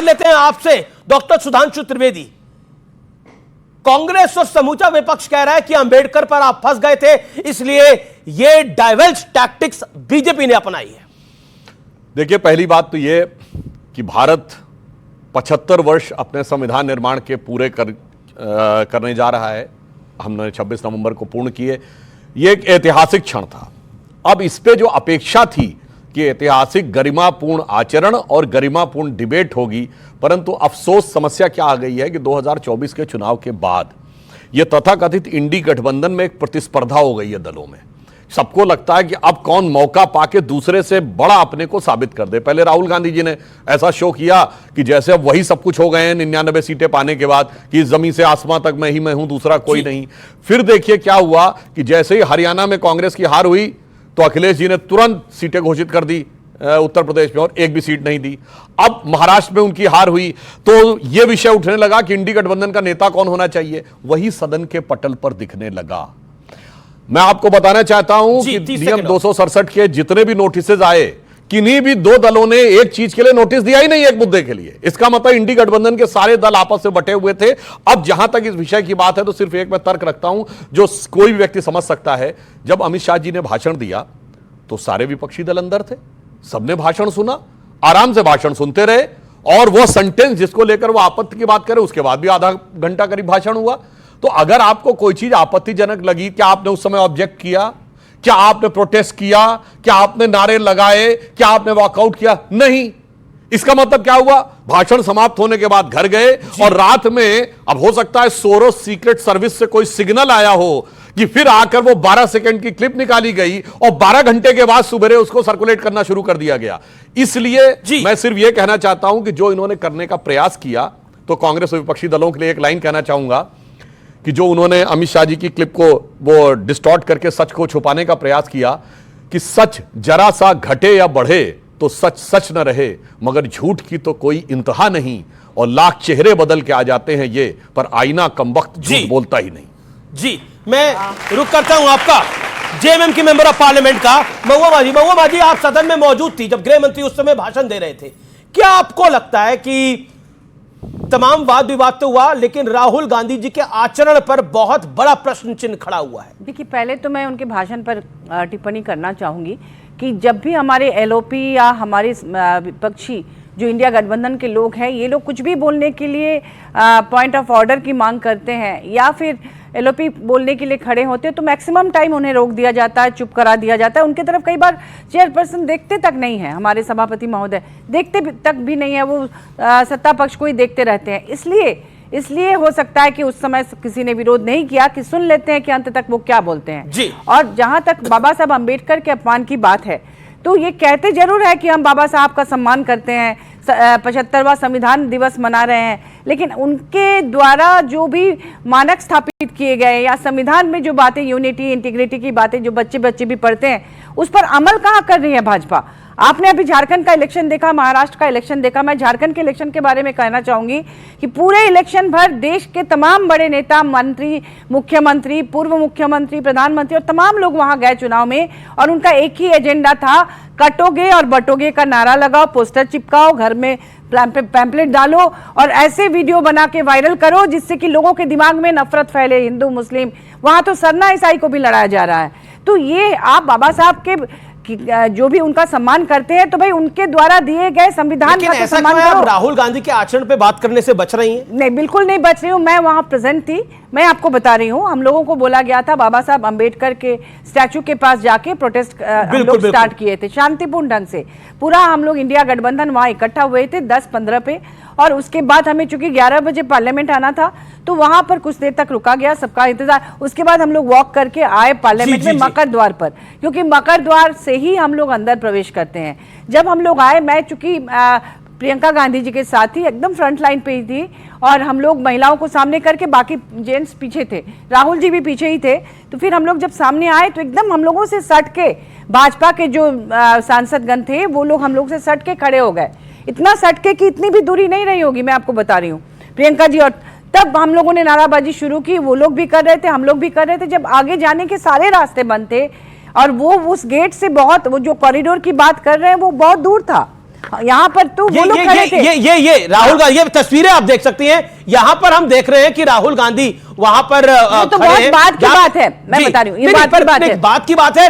लेते हैं आपसे डॉक्टर सुधांशु त्रिवेदी। कांग्रेस और समूचा विपक्ष कह रहा है कि अंबेडकर पर आप फंस गए थे, इसलिए ये डाइवल्स टैक्टिक्स बीजेपी ने अपनाई है। देखिए, पहली बात तो ये कि भारत 75 वर्ष अपने संविधान निर्माण के पूरे करने जा रहा है। हमने 26 नवंबर को पूर्ण किए। ये एक ऐतिहासिक क्षण था। अब इस पे जो अपेक्षा थी कि ऐतिहासिक गरिमापूर्ण आचरण और गरिमापूर्ण डिबेट होगी, परंतु अफसोस समस्या क्या आ गई है कि 2024 के चुनाव के बाद यह तथाकथित इंडी गठबंधन में एक प्रतिस्पर्धा हो गई है दलों में। सबको लगता है कि अब कौन मौका पाके दूसरे से बड़ा अपने को साबित कर दे। पहले राहुल गांधी जी ने ऐसा शो किया कि जैसे अब वही सब कुछ हो गए हैं 99 सीटें पाने के बाद, कि जमीन से आसमां तक मैं ही मैं हूं, दूसरा कोई नहीं। फिर देखिए क्या हुआ कि जैसे ही हरियाणा में कांग्रेस की हार हुई तो अखिलेश जी ने तुरंत सीटें घोषित कर दी उत्तर प्रदेश में, और एक भी सीट नहीं दी। अब महाराष्ट्र में उनकी हार हुई तो यह विषय उठने लगा कि इंडी गठबंधन का नेता कौन होना चाहिए। वही सदन के पटल पर दिखने लगा। मैं आपको बताना चाहता हूं कि नियम 267 के जितने भी नोटिसेज आए, किन्हीं भी दो दलों ने एक चीज के लिए नोटिस दिया ही नहीं, एक मुद्दे के लिए। इसका मतलब इंडी गठबंधन के सारे दल आपस में बटे हुए थे। अब जहां तक इस विषय की बात है तो सिर्फ एक मैं तर्क रखता हूं जो कोई भी व्यक्ति समझ सकता है। जब अमित शाह जी ने भाषण दिया तो सारे विपक्षी दल अंदर थे, सबने भाषण सुना, आराम से भाषण सुनते रहे, और वो सेंटेंस जिसको लेकर वो आपत्ति की बात करे उसके बाद भी आधा घंटा करीब भाषण हुआ। तो अगर आपको कोई चीज आपत्तिजनक लगी, क्या आपने उस समय ऑब्जेक्ट किया? क्या आपने प्रोटेस्ट किया? क्या आपने नारे लगाए? क्या आपने वॉकआउट किया? नहीं। इसका मतलब क्या हुआ? भाषण समाप्त होने के बाद घर गए, और रात में अब हो सकता है सोरोस सीक्रेट सर्विस से कोई सिग्नल आया हो कि फिर आकर वो 12 सेकंड की क्लिप निकाली गई और 12 घंटे के बाद सुबह उसको सर्कुलेट करना शुरू कर दिया गया। इसलिए मैं सिर्फ यह कहना चाहता हूं कि जो इन्होंने करने का प्रयास किया, तो कांग्रेस और विपक्षी दलों के लिए एक लाइन कहना चाहूंगा कि जो उन्होंने अमित शाह जी की क्लिप को वो डिस्टॉर्ट करके सच को छुपाने का प्रयास किया कि सच जरा सा घटे या बढ़े तो सच सच न रहे, मगर झूठ की तो कोई इंतहा नहीं, और लाख चेहरे बदल के आ जाते हैं ये, पर आईना कमबख्त झूठ बोलता ही नहीं। जी, मैं रुक करता हूं आपका जेएमएम की मेंबर ऑफ पार्लियामेंट का महुआ मांझी। महुआ मांझी, आप सदन में मौजूद थी जब गृह मंत्री उस समय भाषण दे रहे थे। क्या आपको लगता है कि तमाम वाद विवाद तो हुआ, लेकिन राहुल गांधी जी के आचरण पर बहुत बड़ा प्रश्न चिन्ह खड़ा हुआ है? देखिए, पहले तो मैं उनके भाषण पर टिप्पणी करना चाहूंगी कि जब भी हमारे एलओपी या हमारे विपक्षी जो इंडिया गठबंधन के लोग हैं, ये लोग कुछ भी बोलने के लिए पॉइंट ऑफ ऑर्डर की मांग करते हैं या फिर एलओपी बोलने के लिए खड़े होते हैं, तो मैक्सिमम टाइम उन्हें रोक दिया जाता है, चुप करा दिया जाता है। उनकी तरफ कई बार चेयरपर्सन देखते तक नहीं है, हमारे सभापति महोदय देखते तक भी नहीं है, वो सत्ता पक्ष को ही देखते रहते हैं। इसलिए हो सकता है कि उस समय किसी ने विरोध नहीं किया कि सुन लेते हैं कि अंत तक वो क्या बोलते हैं जी। और जहां तक बाबा साहब अम्बेडकर के अपमान की बात है, तो ये कहते जरूर है कि हम बाबा साहब का सम्मान करते हैं, 75वां संविधान दिवस मना रहे हैं, लेकिन उनके द्वारा जो भी मानक स्थापित किए गए या संविधान में जो बातें, यूनिटी इंटीग्रिटी की बातें जो बच्चे भी पढ़ते हैं, उस पर अमल कहाँ कर रही है भाजपा? आपने अभी झारखंड का इलेक्शन देखा, महाराष्ट्र का इलेक्शन देखा। मैं झारखंड के इलेक्शन के बारे में कहना चाहूंगी कि पूरे इलेक्शन भर देश के तमाम बड़े नेता, मंत्री, मुख्यमंत्री, पूर्व मुख्यमंत्री, प्रधानमंत्री और तमाम लोग वहां गए चुनाव में, और उनका एक ही एजेंडा था, कटोगे और बटोगे का नारा लगाओ, पोस्टर चिपकाओ, घर में पैम्पलेट डालो और ऐसे वीडियो बना के वायरल करो जिससे कि लोगों के दिमाग में नफरत फैले, हिंदू मुस्लिम। वहां तो सरना ईसाई को भी लड़ाया जा रहा है। तो ये आप बाबा साहब के जो भी उनका सम्मान करते हैं, तो भाई उनके द्वारा दिए गए संविधान का तो सम्मान करो। राहुल गांधी के आचरण पे बात करने से बच रही हैं? नहीं, बिल्कुल नहीं बच रही हूँ। मैं वहां प्रेजेंट थी, मैं आपको बता रही हूँ। हम लोगों को बोला गया था बाबा साहब अंबेडकर के स्टैचू के पास जाके प्रोटेस्ट हम लोग स्टार्ट किए थे शांतिपूर्ण ढंग से। पूरा हम लोग इंडिया गठबंधन वहां इकट्ठा हुए थे 10-15 पे, और उसके बाद हमें चूंकि 11 बजे पार्लियामेंट आना था, तो वहां पर कुछ देर तक रुका गया, सबका इंतजार। उसके बाद हम लोग वॉक करके आए पार्लियामेंट में मकर द्वार पर, क्योंकि मकर द्वार से ही हम लोग अंदर प्रवेश करते हैं। जब हम लोग आए, मैं चूंकि प्रियंका गांधी जी के साथ ही एकदम फ्रंट लाइन पे ही थी, और हम लोग महिलाओं को सामने करके, बाकी जेंट्स पीछे थे, राहुल जी भी पीछे ही थे। तो फिर हम लोग जब सामने आए तो एकदम हम लोगों से सट के, भाजपा के जो सांसदगण थे वो लोग हम लोग से सट के खड़े हो गए। इतना सटके कि इतनी भी दूरी नहीं रही होगी, मैं आपको बता रही हूँ प्रियंका जी। और तब हम लोगों ने नाराबाजी शुरू की, वो लोग भी कर रहे थे, हम लोग भी कर रहे थे। जब आगे जाने के सारे रास्ते बंद थे और वो उस गेट से बहुत, वो जो कॉरिडोर की बात कर रहे हैं वो बहुत दूर था, यहाँ पर तो वो लोग खड़े थे। ये राहुल गांधी, ये तस्वीरें आप देख सकती हैं। यहां पर हम देख रहे हैं कि राहुल गांधी वहां पर तो बहुत बात की बात है, मैं बता रही हूँ, ये बात की बात है।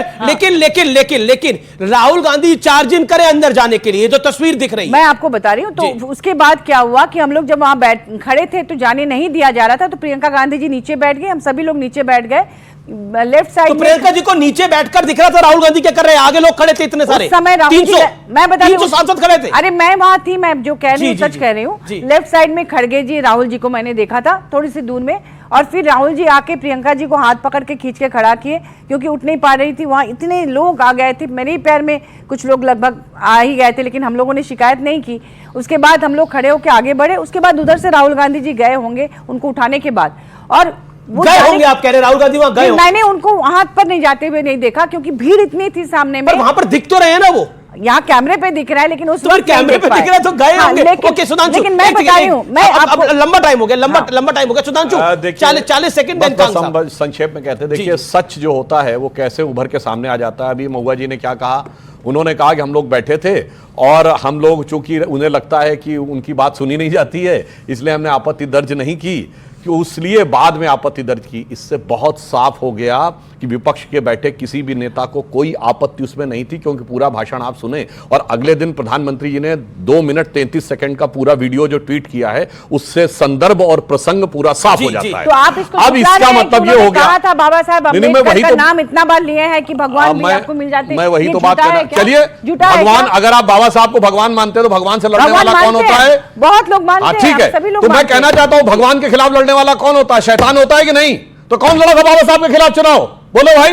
लेकिन राहुल गांधी चार्ज इन करे अंदर जाने के लिए, जो तस्वीर दिख रही है मैं आपको बता रही हूँ। तो उसके बाद क्या हुआ कि हम लोग जब वहां खड़े थे तो जाने नहीं दिया जा रहा था, तो प्रियंका गांधी जी नीचे बैठ गए, हम सभी लोग नीचे बैठ गए लेफ्ट साइड। तो प्रियंका जी को नीचे बैठकर दिख रहा था, राहुल गांधी क्या कर रहे हैं? आगे लोग खड़े थे इतने सारे, समय 300, मैं बता रही हूँ, सांसद खड़े थे। अरे मैं वहां थी, मैं जो कह रही हूँ सच कह रही हूँ। लेफ्ट साइड में खड़गे जी राहुल जी को मैंने देखा था थोड़ी सी दूर में, और फिर राहुल जी आके प्रियंका जी को हाथ पकड़ के खींच के खड़ा किए, क्योंकि उठ नहीं पा रही थी, वहां इतने लोग आ गए थे। मेरे ही पैर में कुछ लोग लगभग आ ही गए थे, लेकिन हम लोगों ने शिकायत नहीं की। उसके बाद हम लोग खड़े होकर आगे बढ़े, उसके बाद उधर से राहुल गांधी जी गए होंगे उनको उठाने के बाद, और गए होंगे, आप कह रहे राहुल गांधी वहां गए? मैंने उनको हाथ पर नहीं जाते हुए नहीं देखा, क्योंकि भीड़ इतनी थी सामने में। पर वहां पर दिख तो रहे हैं ना, वो यहाँ कैमरे पे दिख रहा है, लेकिन उस वक्त कैमरे पे दिख रहा है तो गए होंगे। ओके सुधांशु, लेकिन मैं बता रही हूँ, मैं अब लंबा टाइम हो गया, लंबा टाइम हो गया सुधांशु, 40 सेकंड। संक्षेप में कहते हैं, देखिए सच जो होता है वो कैसे उभर के सामने आ जाता है। अभी महुआ जी ने क्या कहा, उन्होंने कहा कि हम लोग बैठे थे और हम लोग, चूंकि उन्हें लगता है कि उनकी बात सुनी नहीं जाती है, इसलिए हमने आपत्ति दर्ज नहीं की, कि इसलिए बाद में आपत्ति दर्ज की। इससे बहुत साफ हो गया कि विपक्ष के बैठे किसी भी नेता को कोई आपत्ति उसमें नहीं थी, क्योंकि पूरा भाषण आप सुने। और अगले दिन प्रधानमंत्री जी ने 2 मिनट 33 सेकंड का पूरा वीडियो जो ट्वीट किया है, उससे संदर्भ और प्रसंग पूरा साफ हो जाता है। तो आप इसको अब इसका मतलब ये हो गया, कहा था बाबा साहब अम्बेडकर का नाम इतना बार लिए हैं कि भगवान भी आपको मिल जाते हैं। मैं वही तो बात कर रहा हूं। चलिए, भगवान, अगर आप बाबा साहब को भगवान मानते हैं तो भगवान से लड़ने वाला कौन होता है? बहुत लोग मानते हैं, ठीक है। तो मैं कहना चाहता हूं, भगवान के खिलाफ लड़ने वाला कौन होता है? शैतान होता है कि नहीं? तो कौन लड़ा था बाबा साहब के खिलाफ चुनाव? बोलो भाई।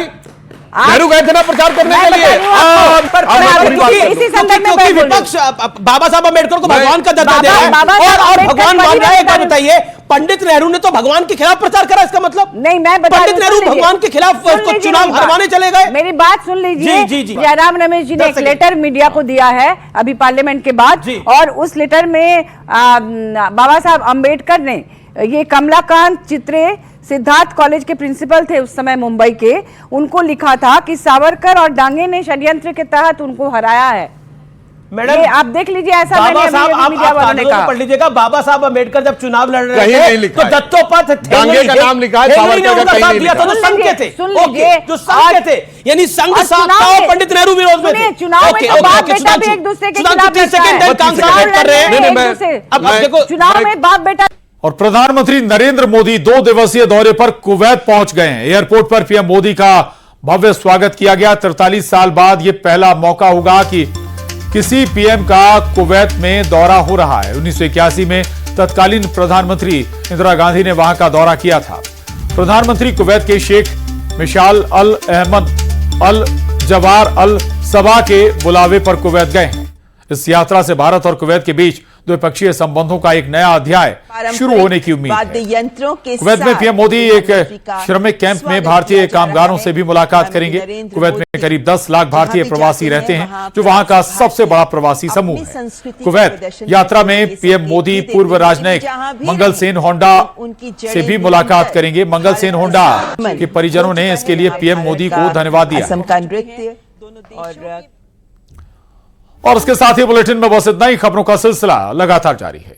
नेहरू गए थे ना प्रचार करने के लिए। इसी संदर्भ में क्योंकि विपक्ष बाबा साहब अम्बेडकर को भगवान का दर्जा दे रहा है, और भगवान मान रहा है। एक बात बताइए, पंडित नेहरू ने तो भगवान के खिलाफ प्रचार करा, इसका मतलब नहीं, मैं बता पंडित नेहरू भगवान के खिलाफ चुनाव हरवाने चले गए। मेरी बात सुन लीजिए। जयराम रमेश जी ने एक लेटर मीडिया को दिया है अभी पार्लियामेंट के बाद, और उस लेटर में बाबा साहब अम्बेडकर ने ये कमलाकांत चित्रे सिद्धार्थ कॉलेज के प्रिंसिपल थे उस समय मुंबई के, उनको लिखा था कि सावरकर और डांगे ने षड्यंत्र के तहत उनको हराया है। मैडम आप देख लीजिए, ऐसा बाबा साहब मीडिया वालों ने कहा। पढ़ लीजिएगा, बाबा साहब अम्बेडकर जब चुनाव लड़ रहे थे तो दत्तोपंथ डांगे का नाम लिखा है, सावरकर का कहीं नहीं लिखा। तो संघ के थे, जो संघ के थे, यानी संघ साथ था, पंडित नेहरू विरोध में थे। चुनाव में बाप बेटा भी एक दूसरे के खिलाफ कर रहे हैं। अब देखो, चुनाव में बाप बेटा। और प्रधानमंत्री नरेंद्र मोदी 2 दिवसीय दौरे पर कुवैत पहुंच गए हैं। एयरपोर्ट पर पीएम मोदी का भव्य स्वागत किया गया। 43 साल बाद यह पहला मौका होगा कि किसी पीएम का कुवैत में दौरा हो रहा है। 1981 में तत्कालीन प्रधानमंत्री इंदिरा गांधी ने वहां का दौरा किया था। प्रधानमंत्री कुवैत के शेख मिशाल अल अहमद अल जवार अल सबा के बुलावे पर कुवैत गए हैं। इस यात्रा से भारत और कुवैत के बीच द्विपक्षीय संबंधों का एक नया अध्याय शुरू होने की उम्मीद है। कुवैत में पीएम मोदी एक श्रमिक कैंप में भारतीय कामगारों से भी मुलाकात करेंगे। कुवैत में करीब 10 लाख भारतीय प्रवासी रहते हैं, जो वहां का सबसे बड़ा प्रवासी समूह है। कुवैत यात्रा में पीएम मोदी पूर्व राजनयिक मंगल सेन होंडा से भी मुलाकात करेंगे। मंगल सेन होंडा के परिजनों ने इसके लिए पीएम मोदी को धन्यवाद दिया। और इसके साथ ही बुलेटिन में बस इतना ही। खबरों का सिलसिला लगातार जारी है।